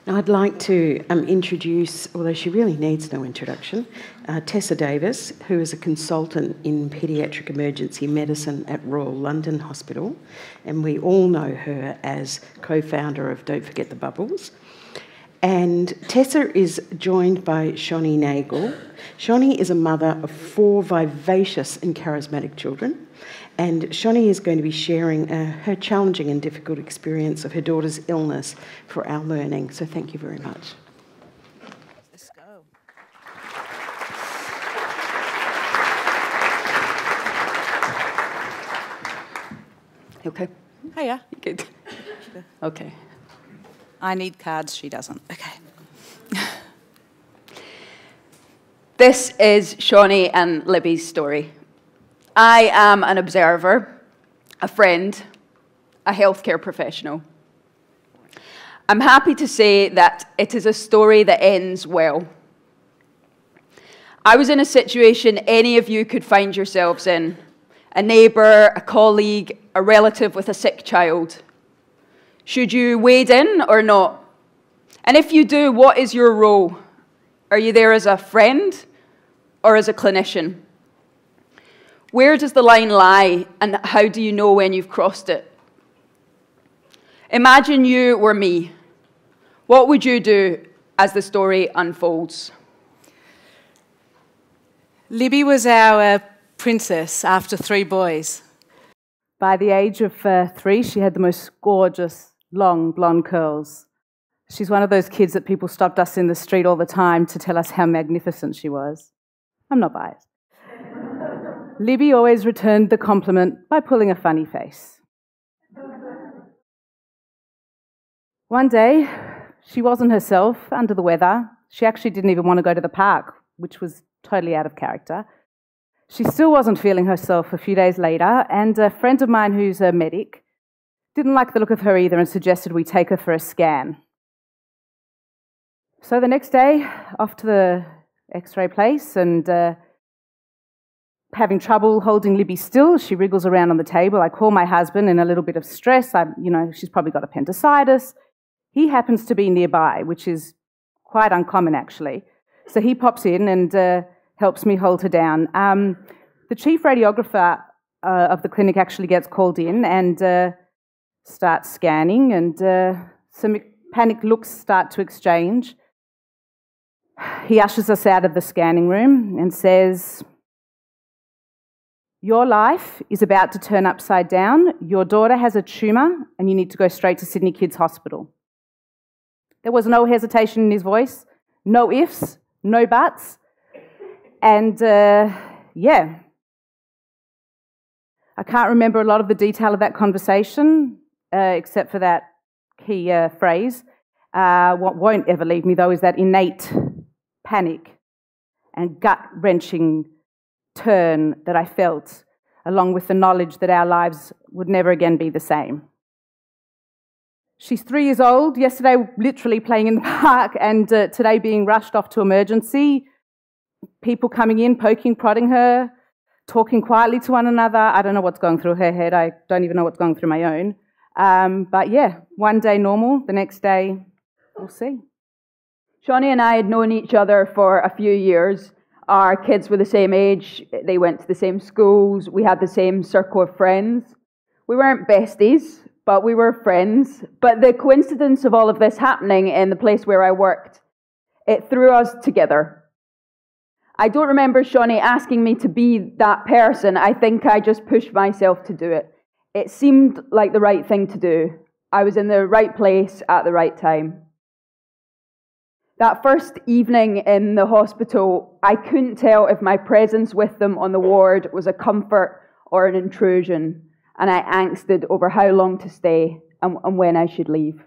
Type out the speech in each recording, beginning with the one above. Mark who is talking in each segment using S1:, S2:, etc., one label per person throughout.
S1: Now I'd like to introduce, although she really needs no introduction, Tessa Davis, who is a consultant in paediatric emergency medicine at Royal London Hospital, and we all know her as co-founder of Don't Forget the Bubbles. And Tessa is joined by Shoni Nagel. Shoni is a mother of 4 vivacious and charismatic children, and Shoni is going to be sharing her challenging and difficult experience of her daughter's illness for our learning. So thank you very much.
S2: Let's go.
S1: You okay?
S2: Hiya.
S1: You good? Okay.
S2: I need cards, she doesn't. Okay.
S3: This is Shoni and Libby's story. I am an observer, a friend, a healthcare professional. I'm happy to say that it is a story that ends well. I was in a situation any of you could find yourselves in. A neighbour, a colleague, a relative with a sick child. Should you wade in or not? And if you do, what is your role? Are you there as a friend or as a clinician? Where does the line lie, and how do you know when you've crossed it? Imagine you were me. What would you do as the story unfolds?
S2: Libby was our princess after 3 boys. By the age of 3, she had the most gorgeous, long, blonde curls. She's one of those kids that people stopped us in the street all the time to tell us how magnificent she was. I'm not biased. Libby always returned the compliment by pulling a funny face. One day, she wasn't herself, under the weather. She actually didn't even want to go to the park, which was totally out of character. She still wasn't feeling herself a few days later, and a friend of mine who's a medic didn't like the look of her either and suggested we take her for a scan. So the next day, off to the X-ray place, and having trouble holding Libby still, she wriggles around on the table. I call my husband in a little bit of stress. She's probably got appendicitis. He happens to be nearby, which is quite uncommon, actually. So he pops in and helps me hold her down. The chief radiographer of the clinic actually gets called in and starts scanning, and some panicked looks start to exchange. He ushers us out of the scanning room and says, "Your life is about to turn upside down. Your daughter has a tumour and you need to go straight to Sydney Kids Hospital." There was no hesitation in his voice, no ifs, no buts. And yeah, I can't remember a lot of the detail of that conversation, except for that key phrase. What won't ever leave me, though, is that innate panic and gut-wrenching turn that I felt, along with the knowledge that our lives would never again be the same. She's 3 years old, yesterday literally playing in the park, and today being rushed off to emergency. People coming in, poking, prodding her, talking quietly to one another. I don't know what's going through her head. I don't even know what's going through my own. But yeah, one day normal, the next day we'll see.
S3: Shoni and I had known each other for a few years. Our kids were the same age, they went to the same schools, we had the same circle of friends. We weren't besties, but we were friends. But the coincidence of all of this happening in the place where I worked, it threw us together. I don't remember Shoni asking me to be that person. I think I just pushed myself to do it. It seemed like the right thing to do. I was in the right place at the right time. That first evening in the hospital, I couldn't tell if my presence with them on the ward was a comfort or an intrusion, and I angsted over how long to stay and when I should leave.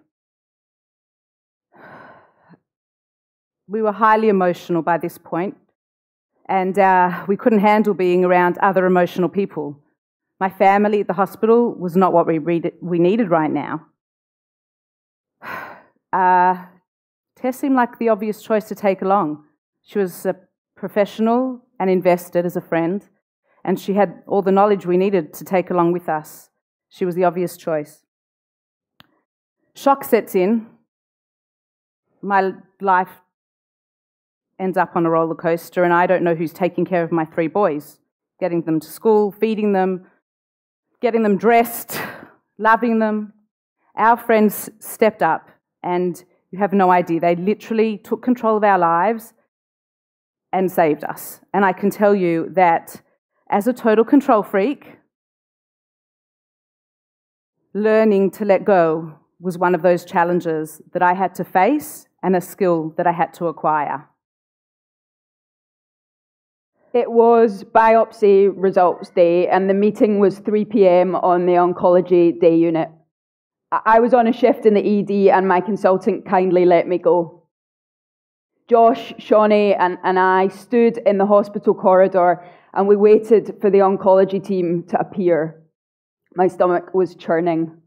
S2: We were highly emotional by this point, and we couldn't handle being around other emotional people. My family at the hospital was not what we needed right now. Tess seemed like the obvious choice to take along. She was professional and invested as a friend, and she had all the knowledge we needed to take along with us. She was the obvious choice. Shock sets in. My life ends up on a roller coaster, and I don't know who's taking care of my 3 boys, getting them to school, feeding them, getting them dressed, loving them. Our friends stepped up, and you have no idea. They literally took control of our lives and saved us. And I can tell you that as a total control freak, learning to let go was one of those challenges that I had to face and a skill that I had to acquire.
S3: It was biopsy results day, and the meeting was 3 p.m. on the oncology day unit. I was on a shift in the ED, and my consultant kindly let me go. Josh, Shawnee, and I stood in the hospital corridor, and we waited for the oncology team to appear. My stomach was churning.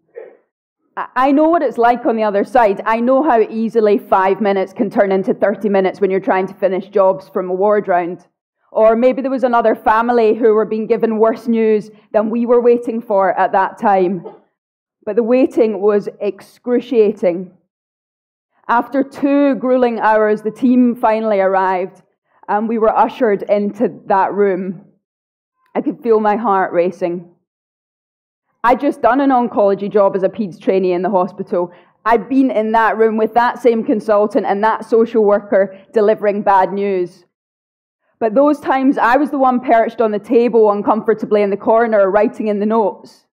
S3: I know what it's like on the other side. I know how easily 5 minutes can turn into 30 minutes when you're trying to finish jobs from a ward round. Or maybe there was another family who were being given worse news than we were waiting for at that time. But the waiting was excruciating. After 2 grueling hours, the team finally arrived, and we were ushered into that room. I could feel my heart racing. I'd just done an oncology job as a PEDS trainee in the hospital. I'd been in that room with that same consultant and that social worker delivering bad news. But those times, I was the one perched on the table uncomfortably in the corner writing in the notes.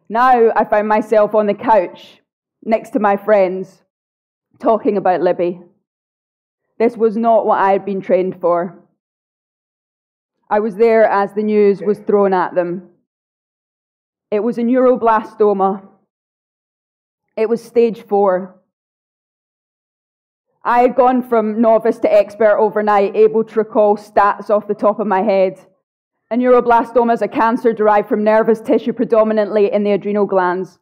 S3: Now I found myself on the couch next to my friends, talking about Libby. This was not what I had been trained for. I was there as the news was thrown at them. It was a neuroblastoma. It was stage 4. I had gone from novice to expert overnight, able to recall stats off the top of my head. A neuroblastoma is a cancer derived from nervous tissue predominantly in the adrenal glands.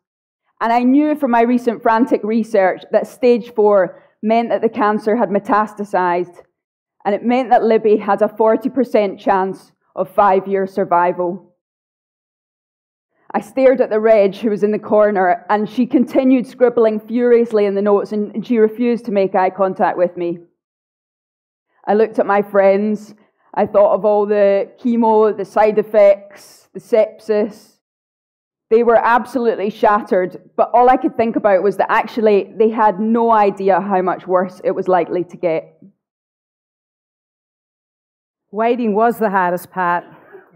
S3: And I knew from my recent frantic research that stage 4 meant that the cancer had metastasized, and it meant that Libby had a 40% chance of 5-year survival. I stared at the Reg who was in the corner, and she continued scribbling furiously in the notes, and she refused to make eye contact with me. I looked at my friends. I thought of all the chemo, the side effects, the sepsis. They were absolutely shattered, but all I could think about was that actually they had no idea how much worse it was likely to get.
S2: Waiting was the hardest part,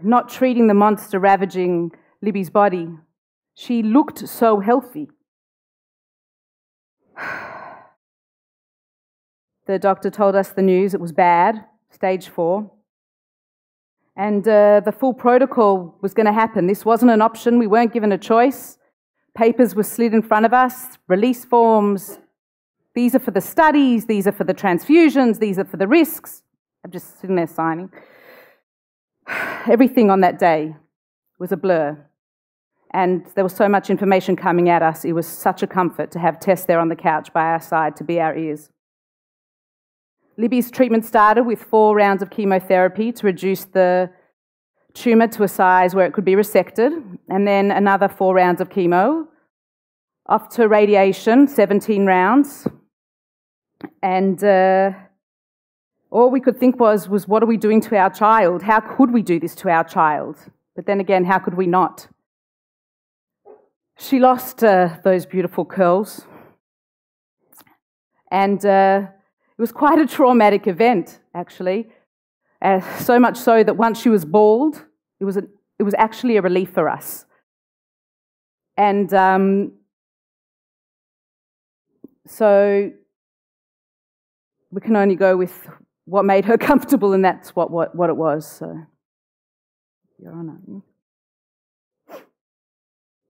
S2: not treating the monster ravaging Libby's body. She looked so healthy. The doctor told us the news. It was bad, stage 4. And the full protocol was going to happen. This wasn't an option. We weren't given a choice. Papers were slid in front of us, release forms. These are for the studies. These are for the transfusions. These are for the risks. I'm just sitting there signing. Everything on that day was a blur. And there was so much information coming at us. It was such a comfort to have Tess there on the couch by our side to be our ears. Libby's treatment started with 4 rounds of chemotherapy to reduce the tumour to a size where it could be resected, and then another 4 rounds of chemo, off to radiation, 17 rounds. And all we could think was, what are we doing to our child? How could we do this to our child? But then again, how could we not? She lost those beautiful curls. And it was quite a traumatic event, actually. So much so that once she was bald, it was actually a relief for us. And so we can only go with what made her comfortable, and that's what it was. So, Your Honour.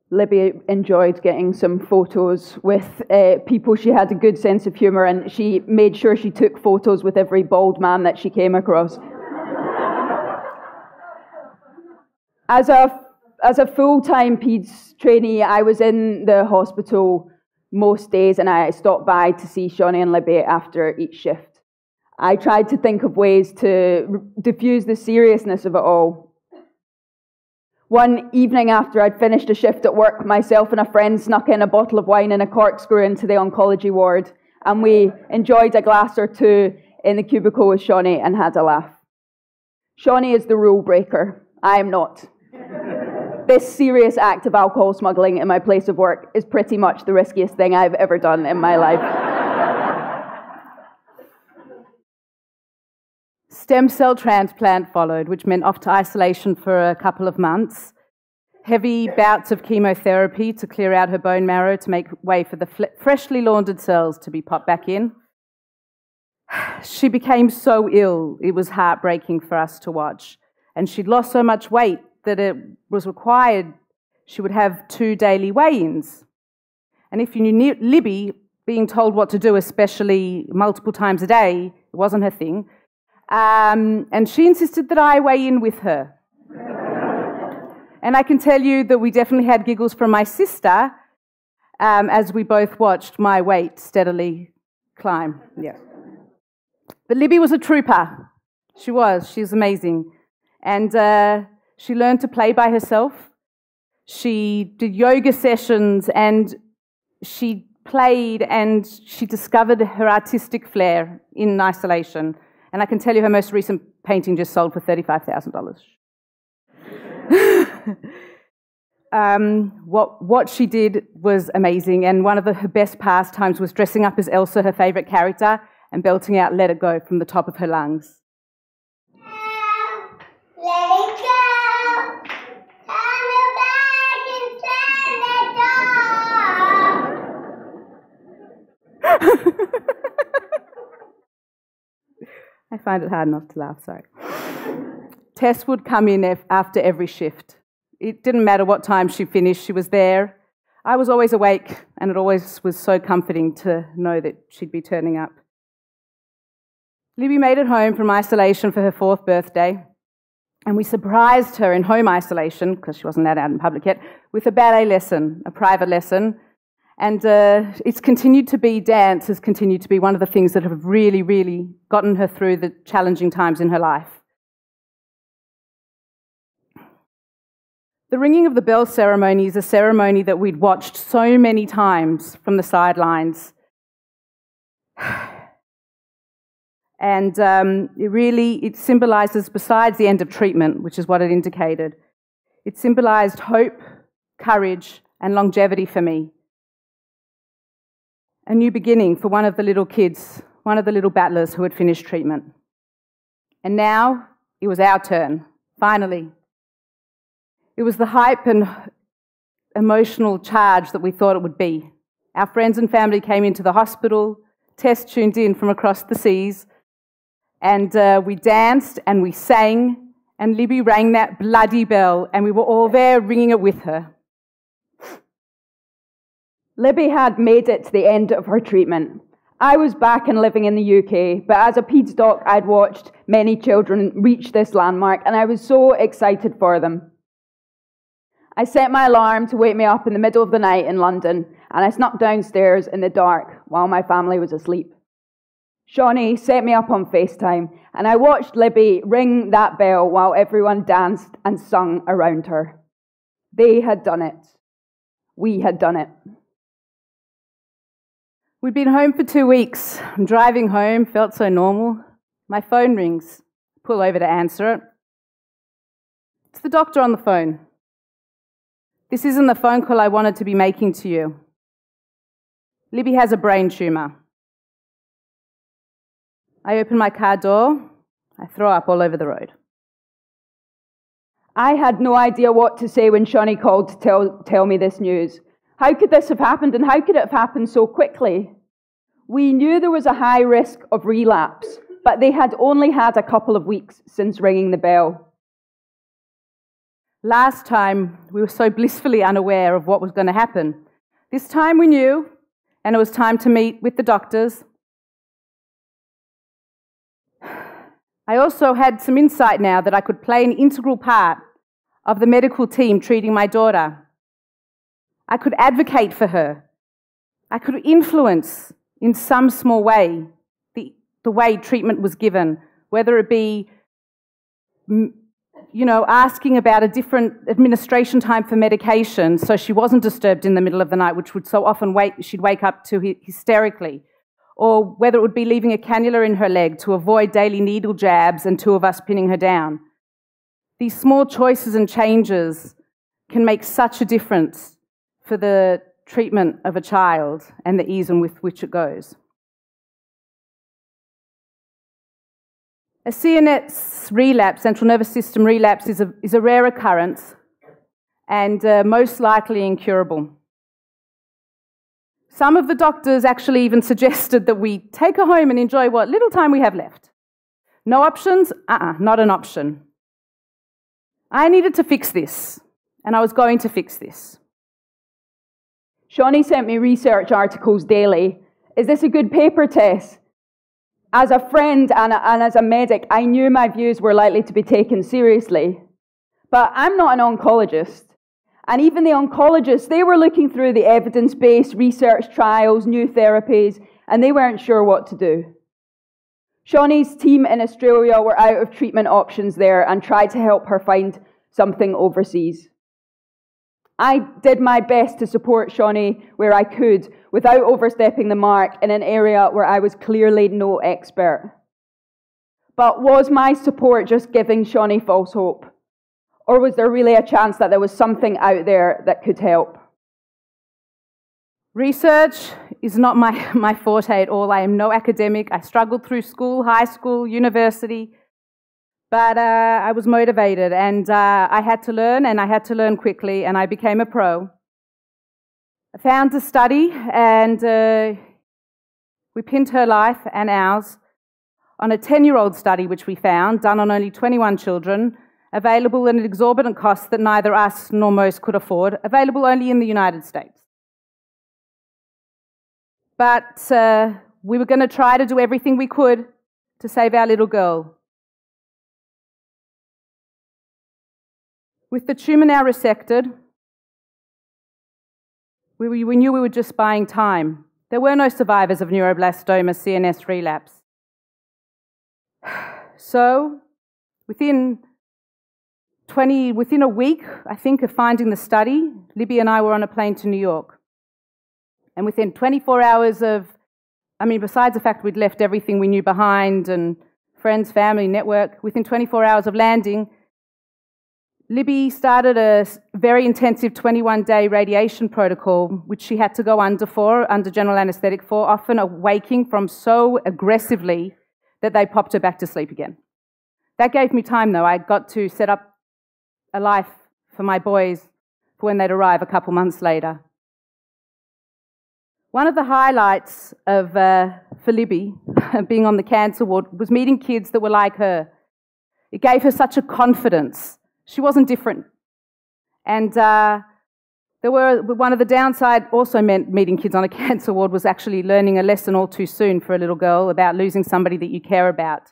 S3: Libby enjoyed getting some photos with people. She had a good sense of humour, and she made sure she took photos with every bald man that she came across. As a full-time PEDS trainee, I was in the hospital most days, and I stopped by to see Shawnee and Libby after each shift. I tried to think of ways to diffuse the seriousness of it all. One evening after I'd finished a shift at work, myself and a friend snuck in a bottle of wine and a corkscrew into the oncology ward, and we enjoyed a glass or two in the cubicle with Shawnee and had a laugh. Shawnee is the rule breaker. I am not. This serious act of alcohol smuggling in my place of work is pretty much the riskiest thing I've ever done in my life.
S2: Stem cell transplant followed, which meant off to isolation for a couple of months. Heavy bouts of chemotherapy to clear out her bone marrow to make way for the freshly laundered cells to be popped back in. She became so ill, it was heartbreaking for us to watch. And she'd lost so much weight that it was required she would have 2 daily weigh-ins. And if you knew Libby, being told what to do, especially multiple times a day, it wasn't her thing. And she insisted that I weigh in with her. And I can tell you that we definitely had giggles from my sister as we both watched my weight steadily climb. Yeah. But Libby was a trooper. She was. She's amazing. And she learned to play by herself. She did yoga sessions and she played and she discovered her artistic flair in isolation. And I can tell you her most recent painting just sold for $35,000. What she did was amazing, and one of her best pastimes was dressing up as Elsa, her favourite character, and belting out Let It Go from the top of her lungs.
S4: Let it go, turn it back and slam the door.
S2: I find it hard not to laugh, sorry. Tess would come in after every shift. It didn't matter what time she finished, she was there. I was always awake, and it always was so comforting to know that she'd be turning up. Libby made it home from isolation for her 4th birthday, and we surprised her in home isolation, because she wasn't allowed out in public yet, with a ballet lesson, a private lesson. And dance has continued to be one of the things that have really, really gotten her through the challenging times in her life. The ringing of the bell ceremony is a ceremony that we'd watched so many times from the sidelines. And it symbolises, besides the end of treatment, which is what it indicated, it symbolised hope, courage, and longevity for me. A new beginning for one of the little kids, one of the little battlers who had finished treatment. And now it was our turn, finally. It was the hype and emotional charge that we thought it would be. Our friends and family came into the hospital, Tess tuned in from across the seas, and we danced and we sang, and Libby rang that bloody bell, and we were all there ringing it with her.
S3: Libby had made it to the end of her treatment. I was back and living in the UK, but as a peds doc, I'd watched many children reach this landmark, and I was so excited for them. I set my alarm to wake me up in the middle of the night in London, and I snuck downstairs in the dark while my family was asleep. Shawnee set me up on FaceTime, and I watched Libby ring that bell while everyone danced and sung around her. They had done it. We had done it.
S2: We'd been home for 2 weeks. I'm driving home, felt so normal. My phone rings. Pull over to answer it. It's the doctor on the phone. This isn't the phone call I wanted to be making to you. Libby has a brain tumour. I open my car door. I throw up all over the road.
S3: I had no idea what to say when Shawnee called to tell me this news. How could this have happened, and how could it have happened so quickly? We knew there was a high risk of relapse, but they had only had a couple of weeks since ringing the bell.
S2: Last time, we were so blissfully unaware of what was going to happen. This time we knew, and it was time to meet with the doctors. I also had some insight now that I could play an integral part of the medical team treating my daughter. I could advocate for her. I could influence, in some small way, the the way treatment was given, whether it be, asking about a different administration time for medication so she wasn't disturbed in the middle of the night, which would so often she'd wake up to hysterically, or whether it would be leaving a cannula in her leg to avoid daily needle jabs and two of us pinning her down. These small choices and changes can make such a difference for the treatment of a child and the ease with which it goes. A CNS relapse, central nervous system relapse, is a rare occurrence and most likely incurable. Some of the doctors actually even suggested that we take her home and enjoy what little time we have left. No options? Not an option. I needed to fix this, and I was going to fix this.
S3: Shawnee sent me research articles daily. Is this a good paper, Tess? As a friend and as a medic, I knew my views were likely to be taken seriously. But I'm not an oncologist. And even the oncologists, they were looking through the evidence-based research trials, new therapies, and they weren't sure what to do. Shawnee's team in Australia were out of treatment options there and tried to help her find something overseas. I did my best to support Shawnee where I could without overstepping the mark in an area where I was clearly no expert. But was my support just giving Shawnee false hope? Or was there really a chance that there was something out there that could help?
S2: Research is not my forte at all. I am no academic. I struggled through school, high school, university, but I was motivated and I had to learn, and I had to learn quickly, and I became a pro. I found a study, and we pinned her life and ours on a 10-year-old study which we found, done on only 21 children, available at an exorbitant cost that neither us nor most could afford, available only in the United States. But we were going to try to do everything we could to save our little girl. With the tumour now resected, we knew we were just buying time. There were no survivors of neuroblastoma CNS relapse. So, within a week, I think, of finding the study, Libby and I were on a plane to New York. And within 24 hours besides the fact we'd left everything we knew behind, and friends, family, network, within 24 hours of landing, Libby started a very intensive 21-day radiation protocol, which she had to go under general anaesthetic for, often awaking from so aggressively that they popped her back to sleep again. That gave me time, though. I got to set up a life for my boys for when they'd arrive a couple months later. One of the highlights for Libby, being on the cancer ward, was meeting kids that were like her. It gave her such a confidence. She wasn't different. And one of the downside also meant meeting kids on a cancer ward was actually learning a lesson all too soon for a little girl about losing somebody that you care about.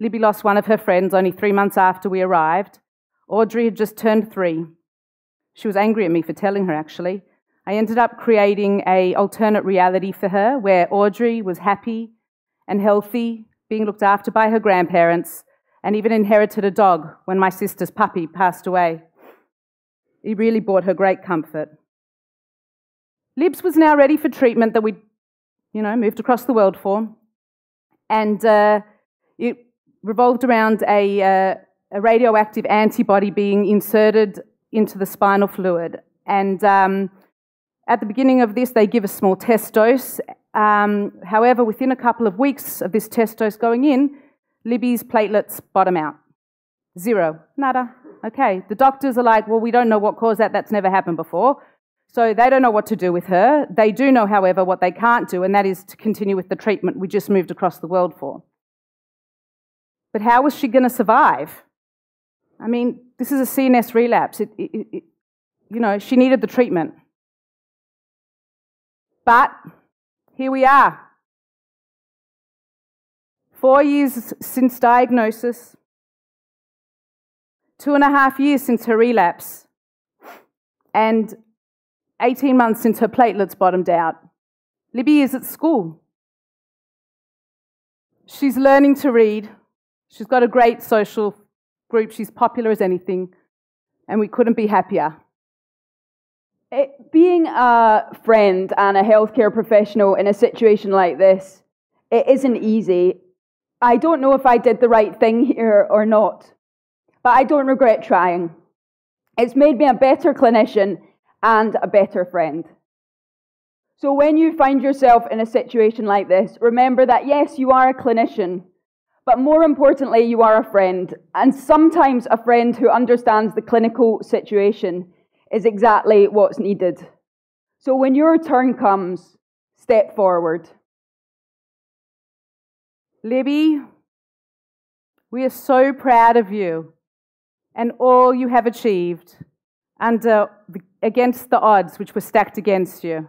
S2: Libby lost one of her friends only 3 months after we arrived. Audrey had just turned 3. She was angry at me for telling her, actually. I ended up creating an alternate reality for her where Audrey was happy and healthy, being looked after by her grandparents, and even inherited a dog when my sister's puppy passed away. It really brought her great comfort. Libs was now ready for treatment that we, moved across the world for, and it revolved around a radioactive antibody being inserted into the spinal fluid. And at the beginning of this, they give a small test dose. However, within a couple of weeks of this test dose going in, Libby's platelets bottom out. 0. Nada. Okay. The doctors are like, well, we don't know what caused that. That's never happened before. So they don't know what to do with her. They do know, however, what they can't do, and that is to continue with the treatment we just moved across the world for. But how was she going to survive? This is a CNS relapse. She needed the treatment. But here we are. 4 years since diagnosis, 2.5 years since her relapse, and 18 months since her platelets bottomed out. Libby is at school. She's learning to read. She's got a great social group. She's popular as anything. And we couldn't be happier.
S3: Being a friend and a healthcare professional in a situation like this, it isn't easy. I don't know if I did the right thing here or not, but I don't regret trying. It's made me a better clinician and a better friend. So when you find yourself in a situation like this, remember that yes, you are a clinician, but more importantly, you are a friend. And sometimes a friend who understands the clinical situation is exactly what's needed. So when your turn comes, step forward.
S2: Libby, we are so proud of you and all you have achieved against the odds which were stacked against you.